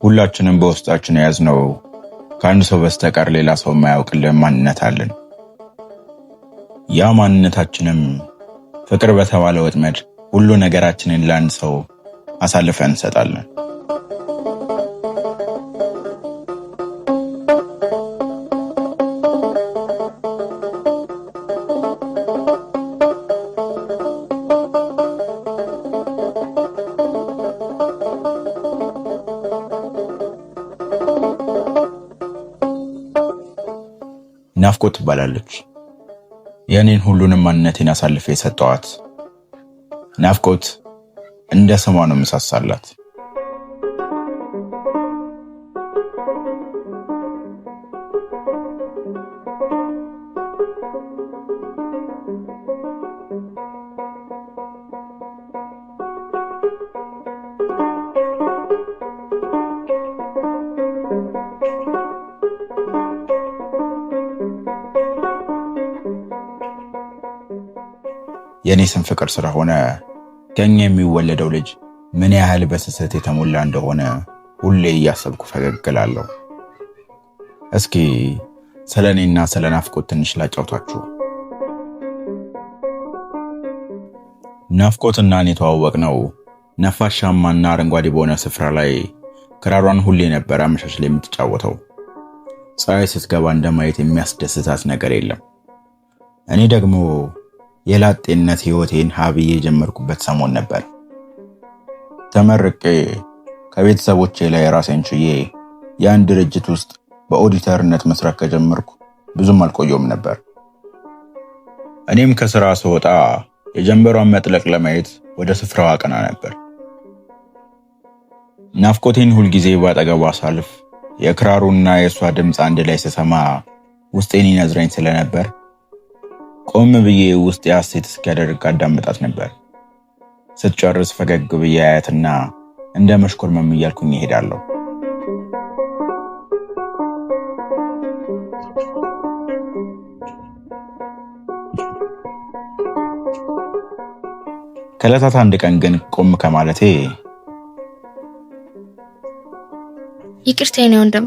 ሁላችንም በውስጣችን ያዝነው ከአንድ ሰው በስተቀር ሌላ ሰው የማያውቅልን ማንነት አለን። ያ ማንነታችንም ፍቅር በተባለ ወጥመድ ሁሉ ነገራችንን ለአንድ ሰው አሳልፈን እንሰጣለን። ናፍቆት ትባላለች። የኔን ሁሉንም ማንነቴን አሳልፌ የሰጠኋት ናፍቆት እንደ ስሟ ነው የምሳሳላት። የኔ ስም ፍቅር ስለሆነ ከኛ የሚወለደው ልጅ ምን ያህል በስስት የተሞላ እንደሆነ ሁሌ እያሰብኩ ፈገግ እላለሁ። እስኪ ስለኔና ስለ ናፍቆት ትንሽ ላጫውታችሁ። ናፍቆትና እኔ የተዋወቅነው ነፋሻማና አረንጓዴ በሆነ ስፍራ ላይ ክራሯን ሁሌ ነበር አመሻሽ ላይ የምትጫወተው። ፀሐይ ስትገባ እንደማየት የሚያስደስታት ነገር የለም። እኔ ደግሞ የላጤነት ህይወቴን ሀብዬ የጀመርኩበት ሰሞን ነበር። ተመርቄ ከቤተሰቦቼ ላይ ራሴን ችዬ የአንድ ድርጅት ውስጥ በኦዲተርነት መስራት ከጀመርኩ ብዙም አልቆየውም ነበር። እኔም ከስራ ስወጣ የጀንበሯን መጥለቅ ለማየት ወደ ስፍራው አቀና ነበር። ናፍቆቴን ሁልጊዜ ባጠገቧ ሳልፍ የክራሩና የእሷ ድምፅ አንድ ላይ ስሰማ ውስጤን ይነዝረኝ ስለነበር ቆም ብዬ ውስጥ ሐሴት እስኪያደርግ አዳምጣት ነበር። ስትጨርስ ፈገግ ብዬ አያትና እንደ መሽኮርመም እያልኩኝ እሄዳለሁ። ከዕለታት አንድ ቀን ግን ቆም ከማለቴ ይቅርታ የኔ ወንድም፣